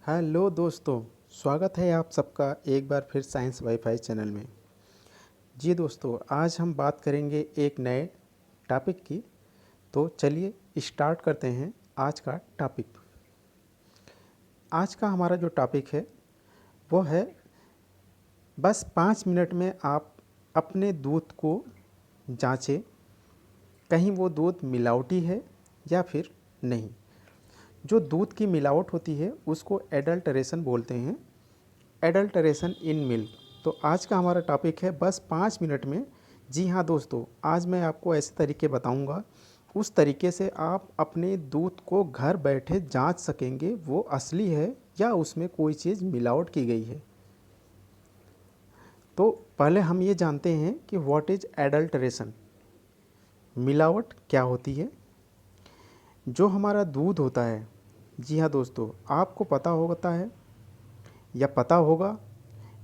Hello दोस्तों, स्वागत है आप सबका एक बार फिर साइंस वाईफाई चैनल में। जी दोस्तों, आज हम बात करेंगे एक नए टॉपिक की। तो चलिए स्टार्ट करते हैं आज का टॉपिक। आज का हमारा जो टॉपिक है वो है, बस 5 मिनट में आप अपने दूध को जांचें, कहीं वो दूध मिलावटी है या फिर नहीं। जो दूध की मिलावट होती है उसको एडल्टरेशन बोलते हैं, एडल्टरेशन इन मिल्क। तो आज का हमारा टॉपिक है बस 5 मिनट में। जी हाँ दोस्तों, आज मैं आपको ऐसे तरीके बताऊंगा, उस तरीके से आप अपने दूध को घर बैठे जांच सकेंगे वो असली है या उसमें कोई चीज़ मिलावट की गई है। तो पहले हम ये जानते हैं कि व्हाट इज़ एडल्टरेशन, मिलावट क्या होती है। जो हमारा दूध होता है, जी हाँ दोस्तों, आपको पता होता है या पता होगा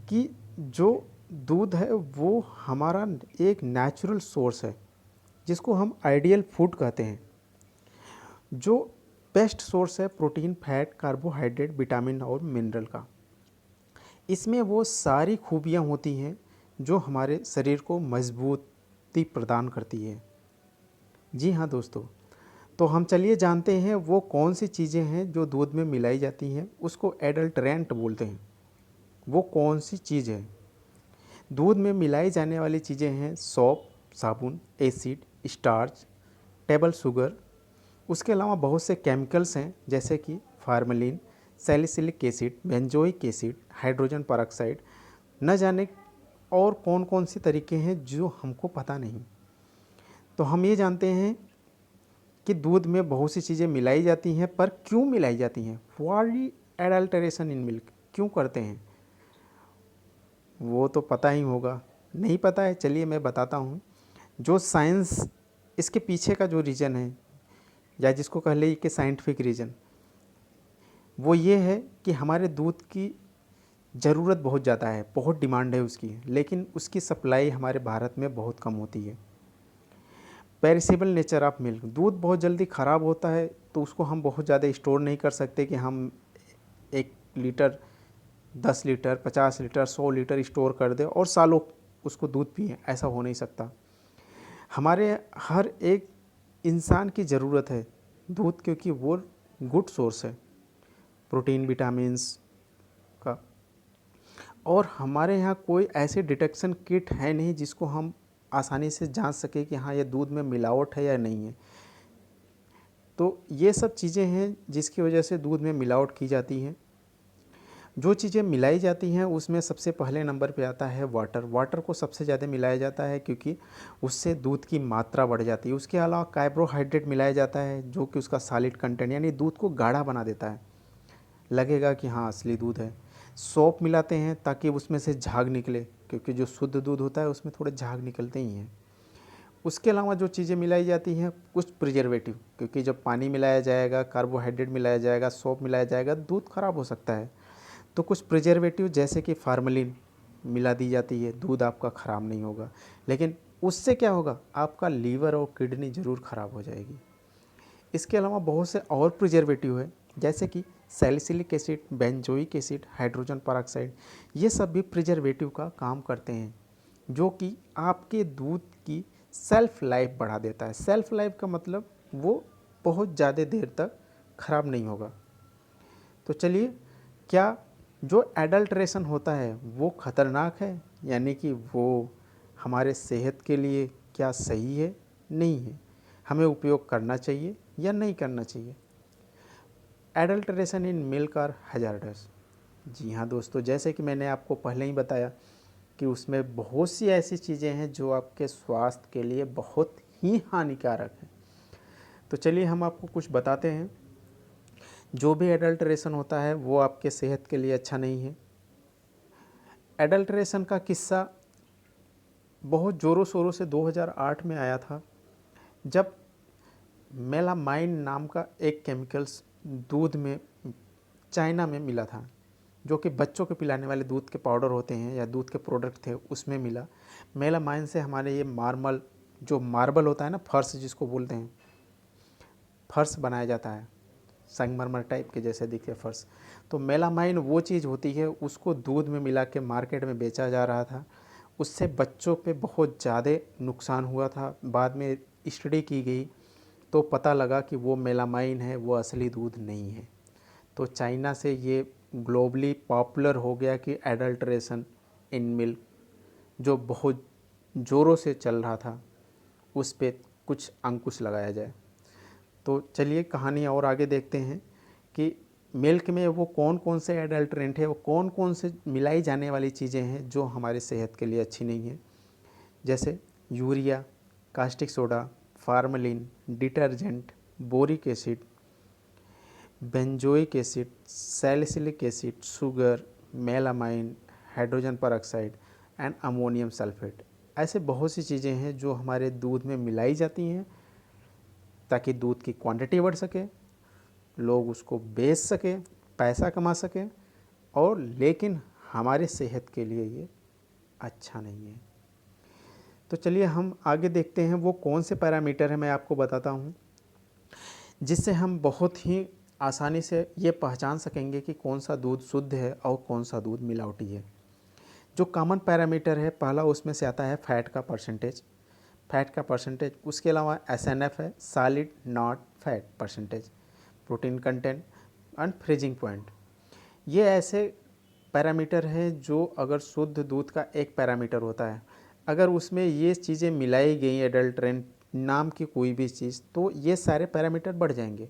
कि जो दूध है वो हमारा एक नेचुरल सोर्स है, जिसको हम आइडियल फूड कहते हैं। जो बेस्ट सोर्स है प्रोटीन, फैट, कार्बोहाइड्रेट, विटामिन और मिनरल का। इसमें वो सारी खूबियाँ होती हैं जो हमारे शरीर को मजबूती प्रदान करती है। जी हाँ दोस्तों, तो हम चलिए जानते हैं वो कौन सी चीज़ें हैं जो दूध में मिलाई जाती हैं, उसको एडल्टरेंट बोलते हैं। वो कौन सी चीज़ है? दूध में मिलाई जाने वाली चीज़ें हैं सौंफ, साबुन, एसिड, स्टार्च, टेबल शुगर। उसके अलावा बहुत से केमिकल्स हैं जैसे कि formalin, salicylic acid, benzoic acid, hydrogen peroxide, न जाने और कौन कौन सी तरीके हैं जो हमको पता नहीं। तो हम ये जानते हैं कि दूध में बहुत सी चीज़ें मिलाई जाती हैं, पर क्यों मिलाई जाती हैं? व्हाई एडल्टरेशन इन मिल्क, क्यों करते हैं? वो तो पता ही होगा। नहीं पता है, चलिए मैं बताता हूँ। जो साइंस इसके पीछे का जो रीज़न है, या जिसको कह लें कि साइंटिफिक रीज़न, वो ये है कि हमारे दूध की ज़रूरत बहुत ज़्यादा है, बहुत डिमांड है उसकी, लेकिन उसकी सप्लाई हमारे भारत में बहुत कम होती है। पेरिसेबल नेचर ऑफ मिल्क, दूध बहुत जल्दी ख़राब होता है, तो उसको हम बहुत ज़्यादा स्टोर नहीं कर सकते कि हम 1 litre, 10 litre, 50 litre, 100 litre store कर दें और सालों उसको दूध पिए। ऐसा हो नहीं सकता। हमारे हर एक इंसान की ज़रूरत है दूध, क्योंकि वो गुड सोर्स है प्रोटीन, विटामिन्स का। और हमारे यहाँ कोई ऐसे डिटेक्शन किट है नहीं जिसको हम आसानी से जांच सके कि हाँ ये दूध में मिलावट है या नहीं है। तो ये सब चीज़ें हैं जिसकी वजह से दूध में मिलावट की जाती हैं। जो चीज़ें मिलाई जाती हैं उसमें सबसे पहले नंबर पे आता है वाटर। वाटर को सबसे ज़्यादा मिलाया जाता है क्योंकि उससे दूध की मात्रा बढ़ जाती है। उसके अलावा कार्बोहाइड्रेट मिलाया जाता है जो कि उसका सॉलिड कंटेंट यानी दूध को गाढ़ा बना देता है, लगेगा कि हाँ असली दूध है। सौंफ मिलाते हैं ताकि उसमें से झाग निकले, क्योंकि जो शुद्ध दूध होता है उसमें थोड़े झाग निकलते ही हैं। उसके अलावा जो चीज़ें मिलाई जाती हैं, कुछ प्रिजर्वेटिव, क्योंकि जब पानी मिलाया जाएगा, कार्बोहाइड्रेट मिलाया जाएगा, सौंफ मिलाया जाएगा, दूध ख़राब हो सकता है। तो कुछ प्रिजर्वेटिव जैसे कि फार्मेलिन मिला दी जाती है, दूध आपका ख़राब नहीं होगा, लेकिन उससे क्या होगा, आपका लीवर और किडनी ज़रूर ख़राब हो जाएगी। इसके अलावा बहुत से और प्रिजर्वेटिव है जैसे कि salicylic acid, benzoic acid, hydrogen peroxide. ये सब भी प्रिजर्वेटिव का काम करते हैं जो कि आपके दूध की सेल्फ लाइफ बढ़ा देता है। सेल्फ लाइफ का मतलब वो बहुत ज़्यादा देर तक ख़राब नहीं होगा। तो चलिए, क्या जो एडल्ट्रेशन होता है वो ख़तरनाक है, यानी कि वो हमारे सेहत के लिए क्या सही है, नहीं है, हमें उपयोग करना चाहिए या नहीं करना चाहिए? Adulteration in milk are hazardous. जी हाँ दोस्तों, जैसे कि मैंने आपको पहले ही बताया कि उसमें बहुत सी ऐसी चीज़ें हैं जो आपके स्वास्थ्य के लिए बहुत ही हानिकारक हैं। तो चलिए हम आपको कुछ बताते हैं। जो भी एडल्ट्रेशन होता है वो आपके सेहत के लिए अच्छा नहीं है। एडल्ट्रेशन का किस्सा बहुत ज़ोरों शोरों से 2008 में आया था, जब मेलामाइन नाम का एक केमिकल्स दूध में चाइना में मिला था, जो कि बच्चों को पिलाने वाले दूध के पाउडर होते हैं या दूध के प्रोडक्ट थे उसमें मिला। मेलामाइन से हमारे ये जो मार्बल होता है ना, फर्श जिसको बोलते हैं, फर्श बनाया जाता है। संगमरमर टाइप के जैसे दिखे फर्श। तो मेलामाइन वो चीज़ होती है, उसको दूध में मिला के मार्केट में बेचा जा रहा था। उससे बच्चों पे बहुत ज़्यादा नुकसान हुआ था। बाद में स्टडी की गई तो पता लगा कि वो मेलामाइन है, वो असली दूध नहीं है। तो चाइना से ये ग्लोबली पॉपुलर हो गया कि एडल्ट्रेशन इन मिल्क जो बहुत ज़ोरों से चल रहा था, उस पे कुछ अंकुश लगाया जाए। तो चलिए कहानी और आगे देखते हैं कि मिल्क में वो कौन कौन से एडल्ट्रेंट है, वो कौन कौन से मिलाई जाने वाली चीज़ें हैं जो हमारे सेहत के लिए अच्छी नहीं है। जैसे urea, caustic soda, formalin, detergent, boric acid, benzoic acid, salicylic acid, sugar, melamine, hydrogen peroxide and ammonium sulphate. ऐसे बहुत सी चीज़ें हैं जो हमारे दूध में मिलाई जाती हैं ताकि दूध की क्वांटिटी बढ़ सके, लोग उसको बेच सकें, पैसा कमा सकें, और लेकिन हमारे सेहत के लिए ये अच्छा नहीं है। तो चलिए हम आगे देखते हैं वो कौन से पैरामीटर है, मैं आपको बताता हूँ, जिससे हम बहुत ही आसानी से ये पहचान सकेंगे कि कौन सा दूध शुद्ध है और कौन सा दूध मिलावटी है। जो कॉमन पैरामीटर है, पहला उसमें से आता है फैट का परसेंटेज। फैट का परसेंटेज, उसके अलावा SNF है, solid not fat percentage, protein content and freezing point. ये ऐसे पैरामीटर हैं जो अगर शुद्ध दूध का एक पैरामीटर होता है, अगर उसमें ये चीज़ें मिलाई गई एडल्ट्रेंट नाम की कोई भी चीज़, तो ये सारे पैरामीटर बढ़ जाएंगे।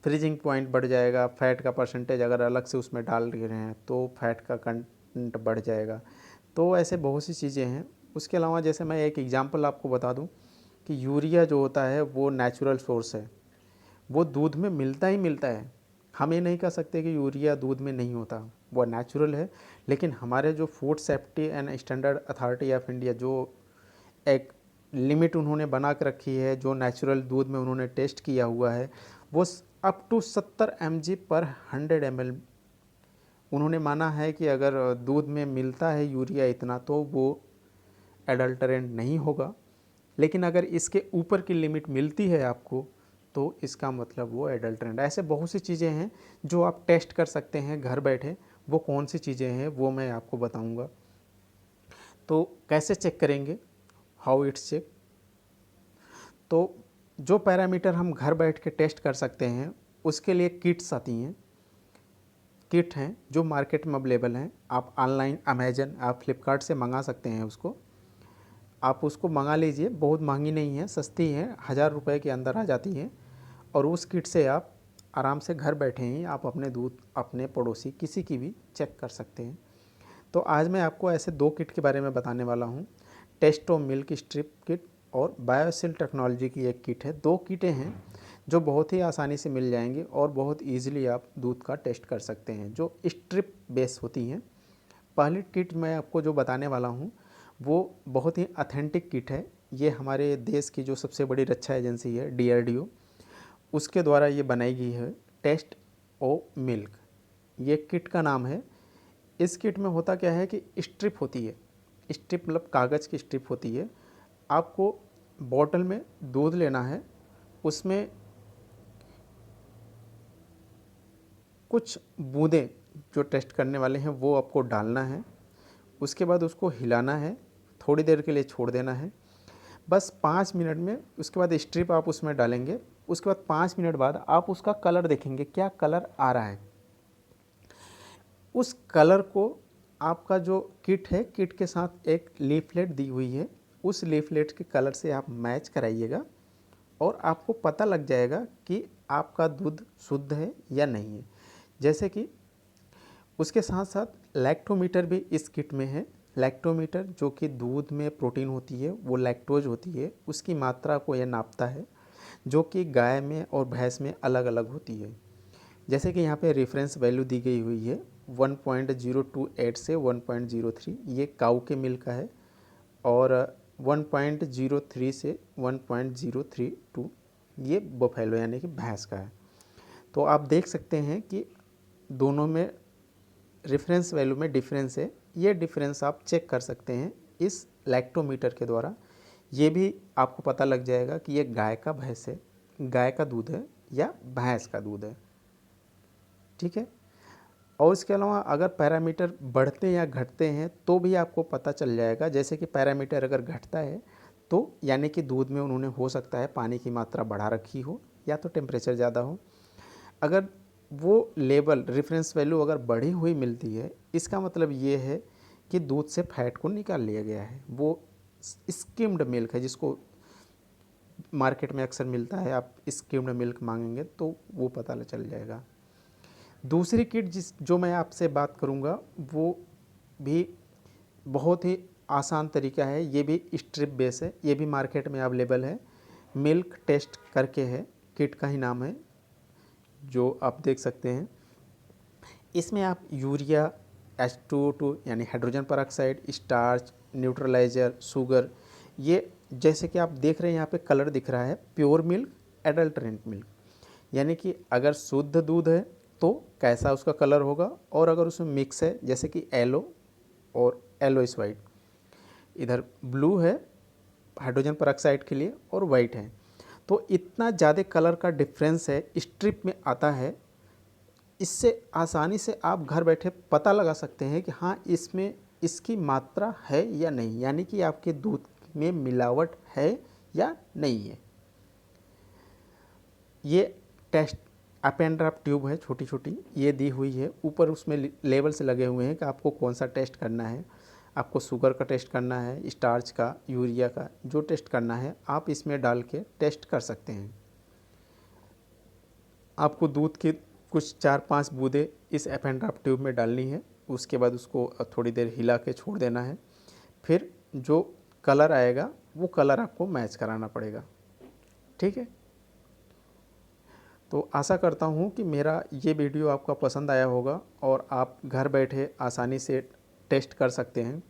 फ्रीजिंग पॉइंट बढ़ जाएगा, फैट का परसेंटेज अगर अलग से उसमें डाल रहे हैं तो फैट का कंटेंट बढ़ जाएगा। तो ऐसे बहुत सी चीज़ें हैं। उसके अलावा जैसे मैं एक एग्जांपल आपको बता दूं कि यूरिया जो होता है वो नेचुरल सोर्स है, वो दूध में मिलता ही मिलता है। हम ये नहीं कह सकते कि यूरिया दूध में नहीं होता, वो नेचुरल है। लेकिन हमारे जो food safety and standard authority of India जो एक लिमिट उन्होंने बना कर रखी है, जो नेचुरल दूध में उन्होंने टेस्ट किया हुआ है, वो अप टू 70 mg पर 100 ml उन्होंने माना है कि अगर दूध में मिलता है यूरिया इतना तो वो एडल्टरेंट नहीं होगा। लेकिन अगर इसके ऊपर की लिमिट मिलती है आपको तो इसका मतलब वो एडल्टरेंट। ऐसे बहुत सी चीज़ें हैं जो आप टेस्ट कर सकते हैं घर बैठे। वो कौन सी चीज़ें हैं वो मैं आपको बताऊंगा। तो कैसे चेक करेंगे, हाउ इट्स चेक। तो जो पैरामीटर हम घर बैठ के टेस्ट कर सकते हैं उसके लिए किट्स आती हैं, किट हैं जो मार्केट में अवेलेबल हैं। आप ऑनलाइन अमेजन, आप फ्लिपकार्ट से मंगा सकते हैं उसको। आप उसको मंगा लीजिए, बहुत महंगी नहीं है, सस्ती है, 1000 रुपये के अंदर आ जाती है। और उस किट से आप आराम से घर बैठे ही आप अपने दूध अपने पड़ोसी किसी की भी चेक कर सकते हैं। तो आज मैं आपको ऐसे 2 किट के बारे में बताने वाला हूँ। टेस्टो मिल्क स्ट्रिप किट और बायोसिल टेक्नोलॉजी की एक किट है। 2 किटें हैं जो बहुत ही आसानी से मिल जाएंगी और बहुत ईजिली आप दूध का टेस्ट कर सकते हैं, जो स्ट्रिप बेस होती हैं। पहली किट मैं आपको जो बताने वाला हूँ वो बहुत ही ऑथेंटिक किट है। ये हमारे देश की जो सबसे बड़ी रक्षा एजेंसी है DRDO, उसके द्वारा ये बनाई गई है। टेस्ट ओ मिल्क ये किट का नाम है। इस किट में होता क्या है कि स्ट्रिप होती है, स्ट्रिप मतलब कागज़ की स्ट्रिप होती है। आपको बॉटल में दूध लेना है, उसमें कुछ बूंदें जो टेस्ट करने वाले हैं वो आपको डालना है। उसके बाद उसको हिलाना है, थोड़ी देर के लिए छोड़ देना है, बस 5 मिनट में। उसके बाद स्ट्रिप आप उसमें डालेंगे। उसके बाद 5 मिनट बाद आप उसका कलर देखेंगे, क्या कलर आ रहा है। उस कलर को आपका जो किट है, किट के साथ एक लीफलेट दी हुई है, उस लीफलेट के कलर से आप मैच कराइएगा और आपको पता लग जाएगा कि आपका दूध शुद्ध है या नहीं है। जैसे कि उसके साथ साथ लैक्टोमीटर भी इस किट में है। लैक्टोमीटर जो कि दूध में प्रोटीन होती है, वो लैक्टोज होती है, उसकी मात्रा को यह नापता है, जो कि गाय में और भैंस में अलग अलग होती है। जैसे कि यहाँ पे रेफरेंस वैल्यू दी गई हुई है 1.028 से 1.03, ये काऊ के मिल्क का है, और 1.03 से 1.032 ये बफेलो यानी कि भैंस का है। तो आप देख सकते हैं कि दोनों में रेफरेंस वैल्यू में डिफरेंस है। ये डिफरेंस आप चेक कर सकते हैं इस लैक्टोमीटर के द्वारा। ये भी आपको पता लग जाएगा कि ये गाय का भैंस है, गाय का दूध है या भैंस का दूध है। ठीक है। और इसके अलावा अगर पैरामीटर बढ़ते या घटते हैं तो भी आपको पता चल जाएगा। जैसे कि पैरामीटर अगर घटता है तो यानी कि दूध में उन्होंने हो सकता है पानी की मात्रा बढ़ा रखी हो या तो टेम्परेचर ज़्यादा हो। अगर वो लेवल रेफरेंस वैल्यू अगर बढ़ी हुई मिलती है, इसका मतलब ये है कि दूध से फैट को निकाल लिया गया है। वो स्किम्ड मिल्क है, जिसको मार्केट में अक्सर मिलता है। आप स्किम्ड मिल्क मांगेंगे तो वो पता चल जाएगा। दूसरी किट जो मैं आपसे बात करूँगा वो भी बहुत ही आसान तरीका है। ये भी स्ट्रिप बेस है, ये भी मार्केट में अवेलेबल है। मिल्क टेस्ट करके है, किट का ही नाम है, जो आप देख सकते हैं। इसमें आप यूरिया, H2O2 यानी hydrogen peroxide, starch, neutraliser, sugar, ये जैसे कि आप देख रहे हैं यहाँ पे कलर दिख रहा है, प्योर मिल्क, एडल्ट्रेंट मिल्क, यानी कि अगर शुद्ध दूध है तो कैसा उसका कलर होगा, और अगर उसमें मिक्स है जैसे कि येलो और येलोइश वाइट, इधर ब्लू है हाइड्रोजन परऑक्साइड के लिए और वाइट है, तो इतना ज़्यादा कलर का डिफरेंस है, स्ट्रिप में आता है। इससे आसानी से आप घर बैठे पता लगा सकते हैं कि हाँ इसमें इसकी मात्रा है या नहीं, यानी कि आपके दूध में मिलावट है या नहीं है। ये test up and drop tube है, छोटी छोटी ये दी हुई है, ऊपर उसमें लेवल से लगे हुए हैं कि आपको कौन सा टेस्ट करना है। आपको शुगर का टेस्ट करना है, स्टार्च का, यूरिया का, जो टेस्ट करना है आप इसमें डाल के टेस्ट कर सकते हैं। आपको दूध की कुछ 4-5 बूंदें इस अप एंड ड्रॉप ट्यूब में डालनी है, उसके बाद उसको थोड़ी देर हिला के छोड़ देना है। फिर जो कलर आएगा वो कलर आपको मैच कराना पड़ेगा। ठीक है। तो आशा करता हूँ कि मेरा ये वीडियो आपका पसंद आया होगा और आप घर बैठे आसानी से टेस्ट कर सकते हैं।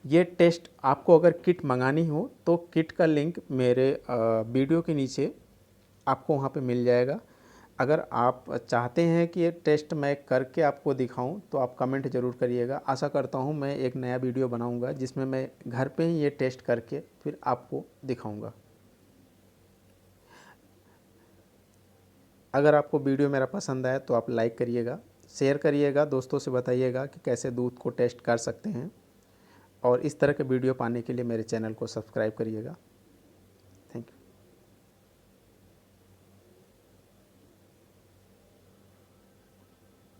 ये टेस्ट आपको अगर किट मंगानी हो तो किट का लिंक मेरे वीडियो के नीचे आपको वहाँ पे मिल जाएगा। अगर आप चाहते हैं कि ये टेस्ट मैं करके आपको दिखाऊं तो आप कमेंट ज़रूर करिएगा। आशा करता हूँ मैं एक नया वीडियो बनाऊंगा जिसमें मैं घर पे ही ये टेस्ट करके फिर आपको दिखाऊंगा। अगर आपको वीडियो मेरा पसंद आए तो आप लाइक करिएगा, शेयर करिएगा, दोस्तों से बताइएगा कि कैसे दूध को टेस्ट कर सकते हैं, और इस तरह के वीडियो पाने के लिए मेरे चैनल को सब्सक्राइब करिएगा।